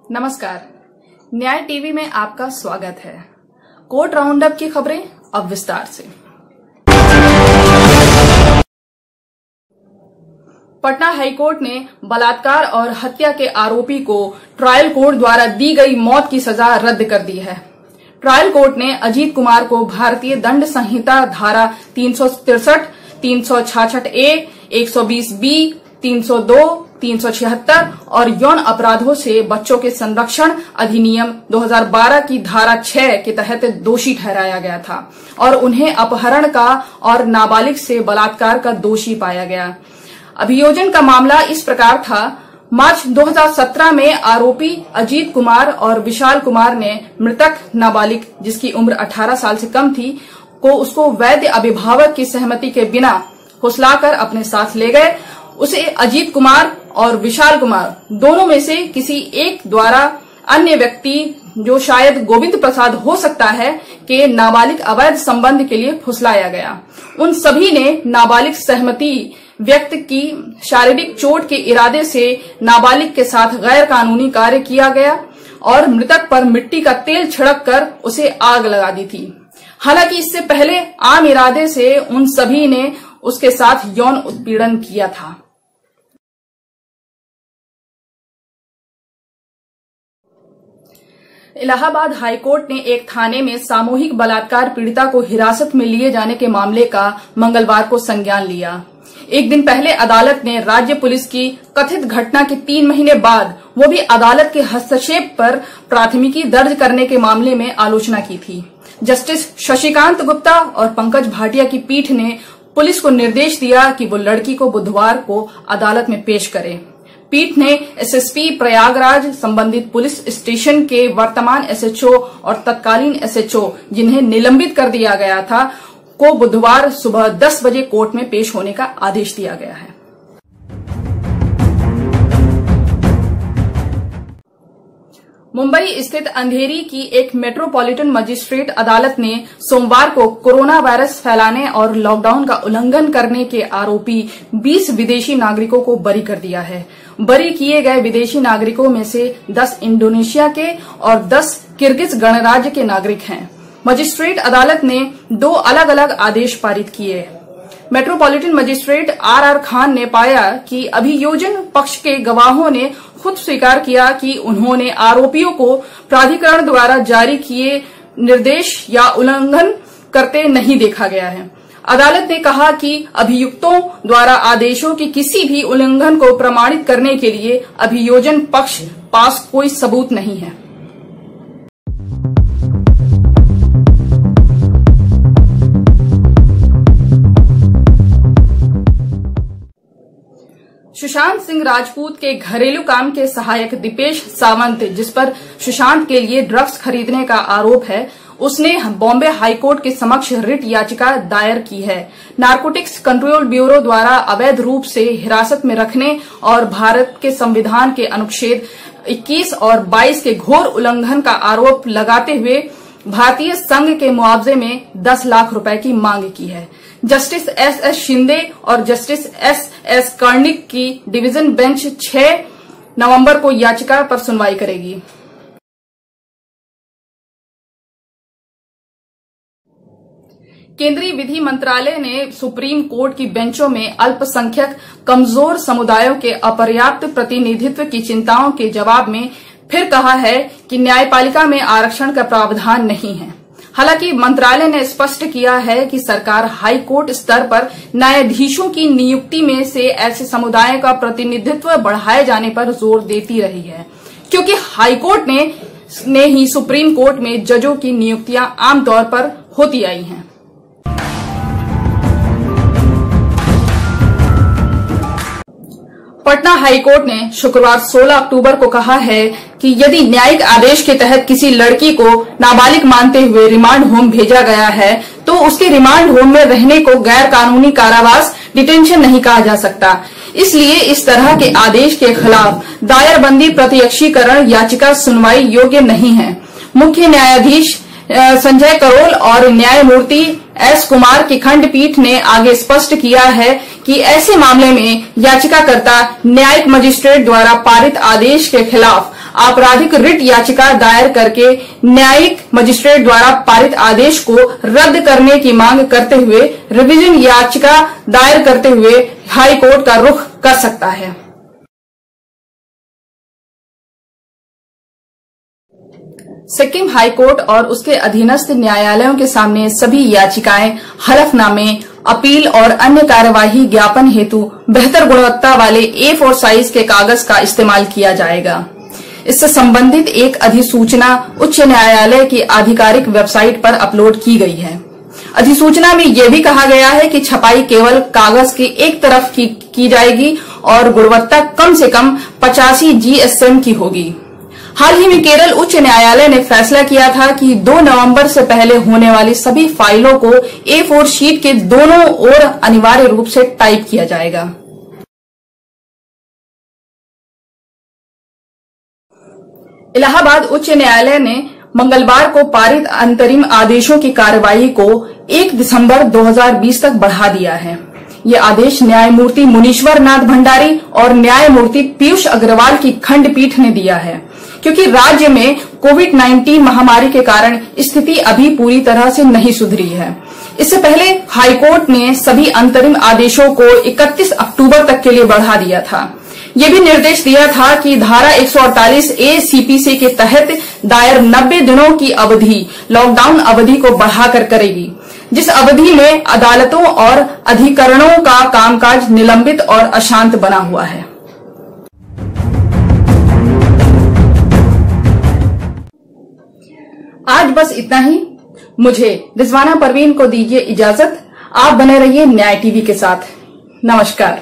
नमस्कार, न्याय टीवी में आपका स्वागत है। कोर्ट राउंडअप की खबरें अब विस्तार से। पटना हाईकोर्ट ने बलात्कार और हत्या के आरोपी को ट्रायल कोर्ट द्वारा दी गई मौत की सजा रद्द कर दी है। ट्रायल कोर्ट ने अजीत कुमार को भारतीय दंड संहिता धारा 363, 366A, 120B, 302, 376 और यौन अपराधों से बच्चों के संरक्षण अधिनियम 2012 की धारा 6 के तहत दोषी ठहराया गया था और उन्हें अपहरण का और नाबालिग से बलात्कार का दोषी पाया गया। अभियोजन का मामला इस प्रकार था। मार्च 2017 में आरोपी अजीत कुमार और विशाल कुमार ने मृतक नाबालिग, जिसकी उम्र 18 साल से कम थी, को उसको वैध अभिभावक की सहमति के बिना फुसलाकर अपने साथ ले गए। उसे अजीत कुमार और विशाल कुमार दोनों में से किसी एक द्वारा अन्य व्यक्ति, जो शायद गोविंद प्रसाद हो सकता है, के नाबालिग अवैध संबंध के लिए फुसलाया गया। उन सभी ने नाबालिग सहमति व्यक्त की। शारीरिक चोट के इरादे से नाबालिग के साथ गैर कानूनी कार्य किया गया और मृतक पर मिट्टी का तेल छिड़क कर उसे आग लगा दी थी। हालांकि इससे पहले आम इरादे से उन सभी ने उसके साथ यौन उत्पीड़न किया था। इलाहाबाद हाईकोर्ट ने एक थाने में सामूहिक बलात्कार पीड़िता को हिरासत में लिए जाने के मामले का मंगलवार को संज्ञान लिया। एक दिन पहले अदालत ने राज्य पुलिस की कथित घटना के 3 महीने बाद, वो भी अदालत के हस्तक्षेप पर, प्राथमिकी दर्ज करने के मामले में आलोचना की थी। जस्टिस शशिकांत गुप्ता और पंकज भाटिया की पीठ ने पुलिस को निर्देश दिया कि वो लड़की को बुधवार को अदालत में पेश करे। पीठ ने एसएसपी प्रयागराज संबंधित पुलिस स्टेशन के वर्तमान एसएचओ और तत्कालीन एसएचओ, जिन्हें निलंबित कर दिया गया था, को बुधवार सुबह 10 बजे कोर्ट में पेश होने का आदेश दिया गया है। मुंबई स्थित अंधेरी की एक मेट्रोपॉलिटन मजिस्ट्रेट अदालत ने सोमवार को कोरोना वायरस फैलाने और लॉकडाउन का उल्लंघन करने के आरोपी 20 विदेशी नागरिकों को बरी कर दिया है। बरी किए गए विदेशी नागरिकों में से 10 इंडोनेशिया के और 10 किर्गिज गणराज्य के नागरिक हैं। मजिस्ट्रेट अदालत ने 2 अलग अलग आदेश पारित किए। मेट्रोपॉलिटन मजिस्ट्रेट आर खान ने पाया कि अभियोजन पक्ष के गवाहों ने खुद स्वीकार किया कि उन्होंने आरोपियों को प्राधिकरण द्वारा जारी किए निर्देश या उल्लंघन करते नहीं देखा गया है। अदालत ने कहा कि अभियुक्तों द्वारा आदेशों की किसी भी उल्लंघन को प्रमाणित करने के लिए अभियोजन पक्ष पास कोई सबूत नहीं है। सुशांत सिंह राजपूत के घरेलू काम के सहायक दीपेश सावंत, जिस पर सुशांत के लिए ड्रग्स खरीदने का आरोप है, उसने बॉम्बे हाईकोर्ट के समक्ष रिट याचिका दायर की है। नारकोटिक्स कंट्रोल ब्यूरो द्वारा अवैध रूप से हिरासत में रखने और भारत के संविधान के अनुच्छेद 21 और 22 के घोर उल्लंघन का आरोप लगाते हुए भारतीय संघ के मुआवजे में 10 लाख रुपए की मांग की है। जस्टिस एस शिंदे और जस्टिस एस कर्णिक की डिवीजन बेंच 6 नवंबर को याचिका पर सुनवाई करेगी। केंद्रीय विधि मंत्रालय ने सुप्रीम कोर्ट की बेंचों में अल्पसंख्यक कमजोर समुदायों के अपर्याप्त प्रतिनिधित्व की चिंताओं के जवाब में फिर कहा है कि न्यायपालिका में आरक्षण का प्रावधान नहीं है। हालांकि मंत्रालय ने स्पष्ट किया है कि सरकार हाई कोर्ट स्तर पर न्यायाधीशों की नियुक्ति में से ऐसे समुदायों का प्रतिनिधित्व बढ़ाए जाने पर जोर देती रही है, क्योंकि हाई कोर्ट ने ही सुप्रीम कोर्ट में जजों की नियुक्तियां आमतौर पर होती आई हैं। पटना हाईकोर्ट ने शुक्रवार 16 अक्टूबर को कहा है कि यदि न्यायिक आदेश के तहत किसी लड़की को नाबालिग मानते हुए रिमांड होम भेजा गया है, तो उसके रिमांड होम में रहने को गैर कानूनी कारावास डिटेंशन नहीं कहा जा सकता। इसलिए इस तरह के आदेश के खिलाफ दायरबंदी प्रत्यक्षीकरण याचिका सुनवाई योग्य नहीं है। मुख्य न्यायाधीश संजय करोल और न्यायमूर्ति एस कुमार की खंडपीठ ने आगे स्पष्ट किया है कि ऐसे मामले में याचिकाकर्ता न्यायिक मजिस्ट्रेट द्वारा पारित आदेश के खिलाफ आपराधिक रिट याचिका दायर करके न्यायिक मजिस्ट्रेट द्वारा पारित आदेश को रद्द करने की मांग करते हुए रिवीजन याचिका दायर करते हुए हाई कोर्ट का रुख कर सकता है। सिक्किम हाई कोर्ट और उसके अधीनस्थ न्यायालयों के सामने सभी याचिकाएं, हलफनामे, अपील और अन्य कार्यवाही ज्ञापन हेतु बेहतर गुणवत्ता वाले A4 साइज के कागज का इस्तेमाल किया जाएगा। इससे संबंधित एक अधिसूचना उच्च न्यायालय की आधिकारिक वेबसाइट पर अपलोड की गई है। अधिसूचना में यह भी कहा गया है कि छपाई केवल कागज की एक तरफ की जाएगी और गुणवत्ता कम से कम 85 GSM की होगी। हाल ही में केरल उच्च न्यायालय ने फैसला किया था कि 2 नवंबर से पहले होने वाली सभी फाइलों को A4 शीट के दोनों ओर अनिवार्य रूप से टाइप किया जाएगा। इलाहाबाद उच्च न्यायालय ने मंगलवार को पारित अंतरिम आदेशों की कार्यवाही को 1 दिसंबर 2020 तक बढ़ा दिया है। ये आदेश न्यायमूर्ति मुनीश्वर नाथ भंडारी और न्यायमूर्ति पीयूष अग्रवाल की खंडपीठ ने दिया है, क्योंकि राज्य में कोविड-19 महामारी के कारण स्थिति अभी पूरी तरह से नहीं सुधरी है। इससे पहले हाईकोर्ट ने सभी अंतरिम आदेशों को 31 अक्टूबर तक के लिए बढ़ा दिया था। ये भी निर्देश दिया था कि धारा 148A CPC के तहत दायर 90 दिनों की अवधि लॉकडाउन अवधि को बढ़ाकर करेगी, जिस अवधि में अदालतों और अधिकरणों का कामकाज निलंबित और अशांत बना हुआ है। आज बस इतना ही। मुझे रिजवाना परवीन को दीजिए इजाजत। आप बने रहिए न्याय टीवी के साथ। नमस्कार।